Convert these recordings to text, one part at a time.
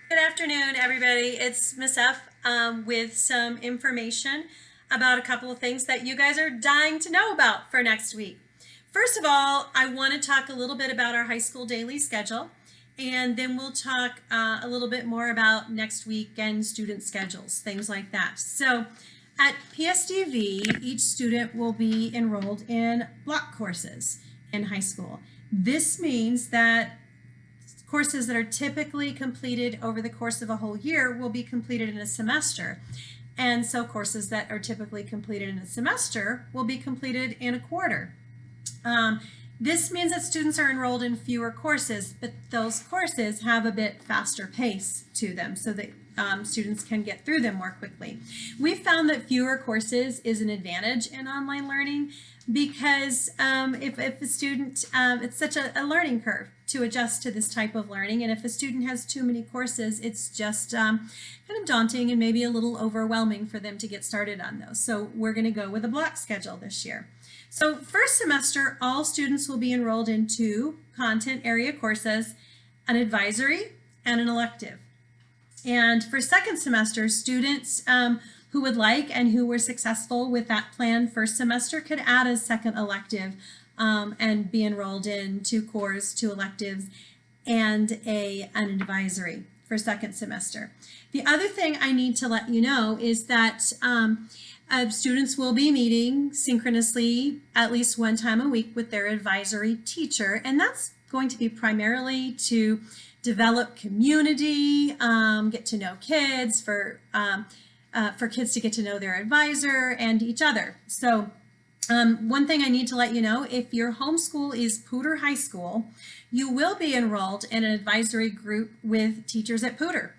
Good afternoon, everybody. It's Miss F with some information about a couple of things that you guys are dying to know about for next week. First of all, I want to talk a little bit about our high school daily schedule, and then we'll talk a little bit more about next weekend student schedules, things like that. So at PSDV, each student will be enrolled in block courses in high school. This means that courses that are typically completed over the course of a whole year will be completed in a semester. And so courses that are typically completed in a semester will be completed in a quarter. This means that students are enrolled in fewer courses, but those courses have a bit faster pace to them so that students can get through them more quickly. We found that fewer courses is an advantage in online learning because if a student, it's such a learning curve to adjust to this type of learning, and if a student has too many courses, it's just kind of daunting and maybe a little overwhelming for them to get started on those. So we're going to go with a block schedule this year. So first semester, all students will be enrolled in 2 content area courses, an advisory and an elective. And for second semester, students who would like and who were successful with that plan first semester could add a second elective and be enrolled in 2 cores, 2 electives, and an advisory for second semester. The other thing I need to let you know is that students will be meeting synchronously at least 1 time a week with their advisory teacher, and that's going to be primarily to develop community, get to know kids, for kids to get to know their advisor and each other. So one thing I need to let you know, if your homeschool is Poudre High School, you will be enrolled in an advisory group with teachers at Poudre.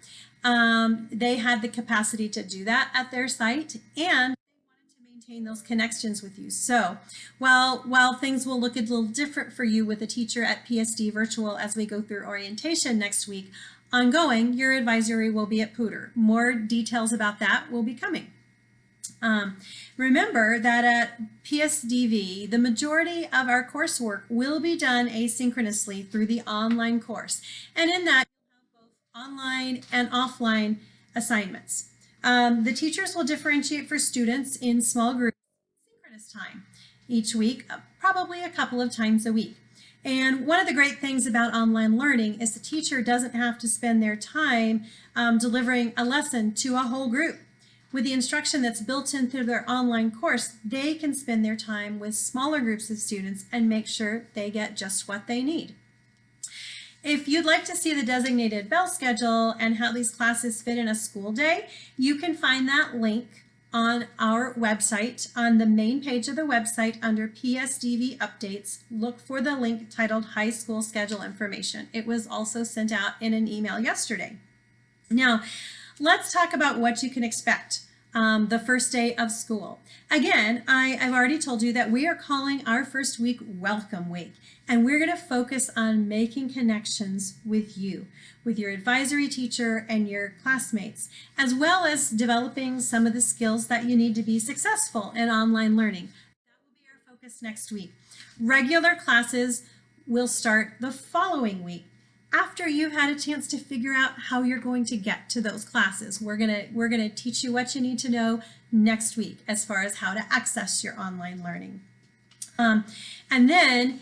They had the capacity to do that at their site, and they wanted to maintain those connections with you. So while things will look a little different for you with a teacher at PSD Virtual as we go through orientation next week, ongoing, your advisory will be at Poudre. More details about that will be coming. Remember that at PSDV, the majority of our coursework will be done asynchronously through the online course. And in that, you'll have both online and offline assignments. The teachers will differentiate for students in small groups synchronous time each week, probably a couple of times a week. And one of the great things about online learning is the teacher doesn't have to spend their time delivering a lesson to a whole group. With the instruction that's built into their online course, they can spend their time with smaller groups of students and make sure they get just what they need. If you'd like to see the designated bell schedule and how these classes fit in a school day, you can find that link on our website. On the main page of the website under PSDV updates, look for the link titled High School Schedule Information. It was also sent out in an email yesterday. Now, let's talk about what you can expect the first day of school. Again, I've already told you that we are calling our first week Welcome Week, and we're going to focus on making connections with you, with your advisory teacher and your classmates, as well as developing some of the skills that you need to be successful in online learning. That will be our focus next week. Regular classes will start the following week, after you've had a chance to figure out how you're going to get to those classes. We're gonna teach you what you need to know next week as far as how to access your online learning. And then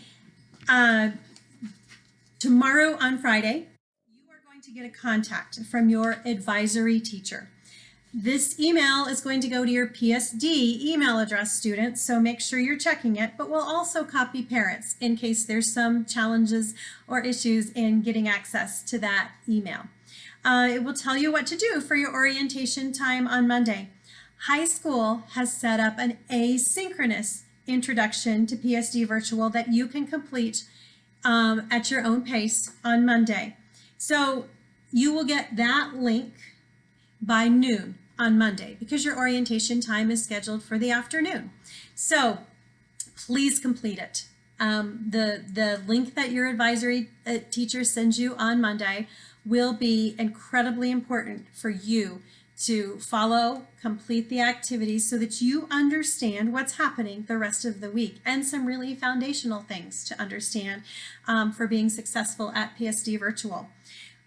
tomorrow on Friday, you are going to get a contact from your advisory teacher. This email is going to go to your PSD email address, students, so make sure you're checking it, but we'll also copy parents in case there's some challenges or issues in getting access to that email. It will tell you what to do for your orientation time on Monday. High school has set up an asynchronous introduction to PSD Virtual that you can complete at your own pace on Monday. So you will get that link by noon on Monday because your orientation time is scheduled for the afternoon. So please complete it. The link that your advisory teacher sends you on Monday will be incredibly important for you to follow, complete the activities so that you understand what's happening the rest of the week and some really foundational things to understand for being successful at PSD Virtual.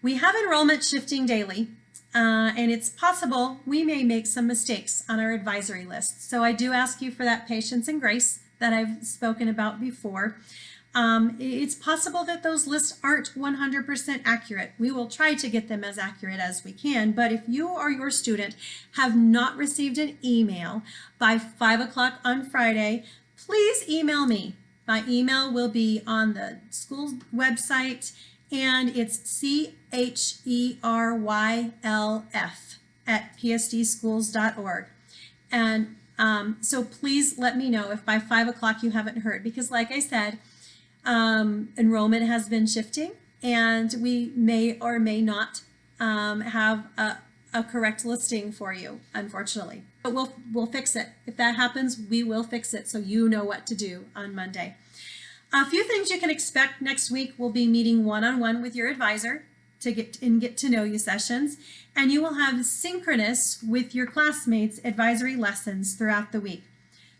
We have enrollment shifting daily, and it's possible we may make some mistakes on our advisory list. So I do ask you for that patience and grace that I've spoken about before. It's possible that those lists aren't 100% accurate. We will try to get them as accurate as we can, but if you or your student have not received an email by 5 o'clock on Friday, please email me. My email will be on the school website, and it's CHERYLF@psdschools.org. And so please let me know if by 5 o'clock you haven't heard, because like I said, enrollment has been shifting, and we may or may not have a correct listing for you, unfortunately. But we'll fix it. If that happens, we will fix it so you know what to do on Monday. A few things you can expect next week. We'll be meeting one-on-one with your advisor to get to know you sessions, and you will have synchronous with your classmates advisory lessons throughout the week.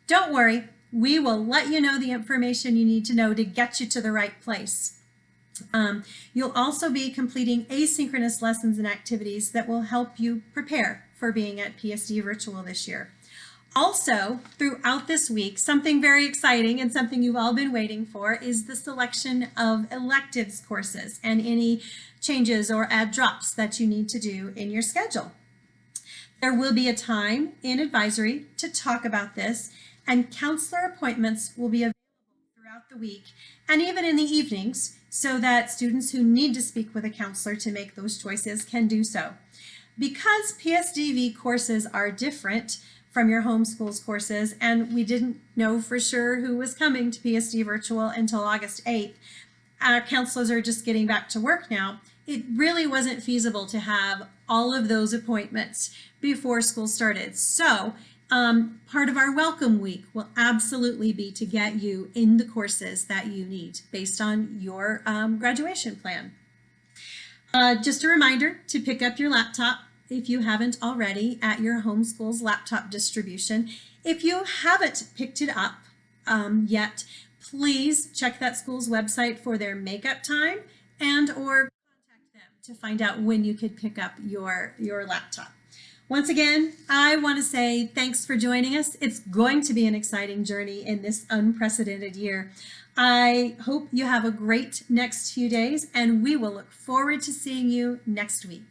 Don't worry, we will let you know the information you need to know to get you to the right place. You'll also be completing asynchronous lessons and activities that will help you prepare for being at PSD Virtual this year. Also, throughout this week, something very exciting and something you've all been waiting for is the selection of electives courses and any changes or add drops that you need to do in your schedule. There will be a time in advisory to talk about this, and counselor appointments will be available throughout the week and even in the evenings, so that students who need to speak with a counselor to make those choices can do so. Because PSDV courses are different from your homeschools courses, and we didn't know for sure who was coming to PSD Virtual until August 8th, our counselors are just getting back to work now. It really wasn't feasible to have all of those appointments before school started. So part of our welcome week will absolutely be to get you in the courses that you need based on your graduation plan. Just a reminder to pick up your laptop if you haven't already at your homeschool's laptop distribution. If you haven't picked it up yet, please check that school's website for their makeup time and or contact them to find out when you could pick up your laptop. Once again, I want to say thanks for joining us. It's going to be an exciting journey in this unprecedented year. I hope you have a great next few days, and we will look forward to seeing you next week.